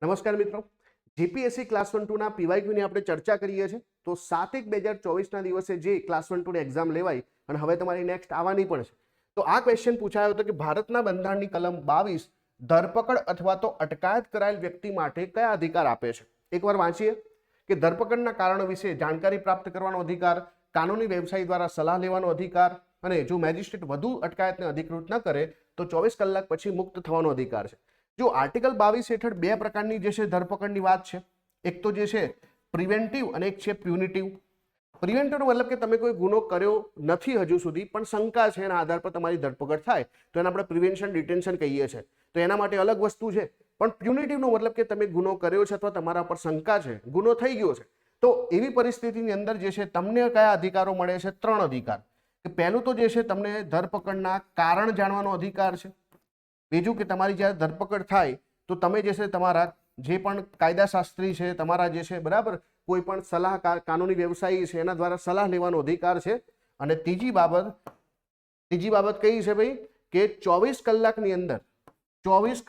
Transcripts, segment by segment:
નમસ્કાર મિત્રો, GPSC class 1-2 ના પીવાયક્યુની આપણે ચર્ચા કરીએ છીએ. તો 7/1/2024ના દિવસે જે ક્લાસ 1-2 ની એક્ઝામ લેવાઈ અને હવે તમારી નેક્સ્ટ આવવાની પણ છે. તો આ ક્વેશ્ચન પૂછાયો હતો કે ભારતના બંધારણની કલમ 22 ધરપકડ અથવા તો અટકાયત કરાયેલ વ્યક્તિ માટે કયા અધિકાર આપે છે. એકવાર વાંચીએ કે ધરપકડના કારણો વિશે જાણકારી પ્રાપ્ત કરવાનો અધિકાર, કાનૂની વ્યવસાય દ્વારા સલાહ લેવાનો અધિકાર, અને જો મેજિસ્ટ્રેટ વધુ અટકાયતને અધિકૃત ન કરે તો 24 કલાક પછી મુક્ત થવાનો અધિકાર છે. જો આર્ટિકલ 22 હેઠળ બે પ્રકારની જે છે ધરપકડની વાત છે. એક તો જે છે પ્રિવેન્ટિવ અને એક છે પ્યુનિટિવ. પ્રિવેન્ટિવનો મતલબ કે તમે કોઈ ગુનો કર્યો નથી હજુ સુધી પણ શંકા છે એના આધાર પર તમારી ધરપકડ થાય તો એને આપણે પ્રિવેન્શન ડિટેન્શન કહીએ છીએ. તો એના માટે અલગ વસ્તુ છે. પણ પ્યુનિટિવનો મતલબ કે તમે ગુનો કર્યો છે અથવા તમારા પર શંકા છે, ગુનો થઈ ગયો છે, તો એવી પરિસ્થિતિની અંદર જે છે તમને કયા અધિકારો મળે છે? 3 અધિકાર. કે પહેલું તો જે છે તમને ધરપકડના કારણ જાણવાનો અધિકાર છે. બીજું કે તમારી જ્યારે ધરપકડ થાય તો તમે જે છે તમારા જે પણ કાયદાશાસ્ત્રી છે, તમારા જે છે બરાબર કોઈ પણ સલાહકાર, કાનૂની વ્યવસાયી છે એના દ્વારા સલાહ લેવાનો અધિકાર છે. અને ત્રીજી બાબત કઈ છે ભાઈ કે 24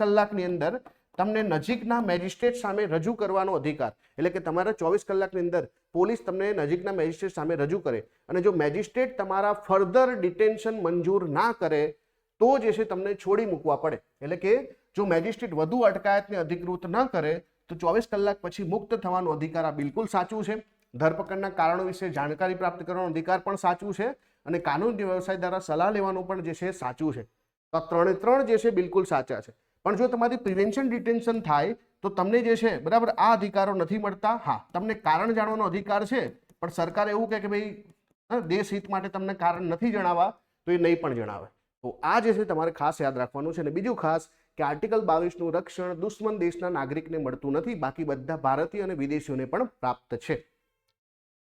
કલાકની અંદર તમને નજીકના મેજિસ્ટ્રેટ સામે રજૂ કરવાનો અધિકાર. એટલે કે તમારા 24 કલાકની અંદર પોલીસ તમને નજીકના મેજિસ્ટ્રેટ સામે રજૂ કરે અને જો મેજિસ્ટ્રેટ તમારા ફર્ધર ડિટેન્શન મંજૂર ના કરે તો જે છે તમને છોડી મૂકવા પડે. એટલે કે જો મેજિસ્ટ્રેટ વધુ અટકાયતને અધિકૃત ન કરે તો 24 કલાક પછી મુક્ત થવાનો અધિકાર. આ બિલકુલ સાચું છે. ધરપકડના કારણો વિશે જાણકારી પ્રાપ્ત કરવાનો અધિકાર પણ સાચું છે અને કાનૂની વ્યવસાય દ્વારા સલાહ લેવાનું પણ જે છે સાચું છે. તો આ 3 જે છે બિલકુલ સાચા છે. પણ જો તમારી પ્રિવેન્શન ડિટેન્શન થાય તો તમને જે છે બરાબર આ અધિકારો નથી મળતા. હા, તમને કારણ જાણવાનો અધિકાર છે પણ સરકાર એવું કહે કે ભાઈ દેશ હિત માટે તમને કારણ નથી જણાવવા તો એ નહીં પણ જણાવે. તો આ જે છે તમારે ખાસ યાદ રાખવાનું છે. અને બીજું ખાસ કે આર્ટિકલ 22નું રક્ષણ દુશ્મન દેશના નાગરિકને મળતું નથી, બાકી બધા ભારતીય અને વિદેશીઓને પણ પ્રાપ્ત છે.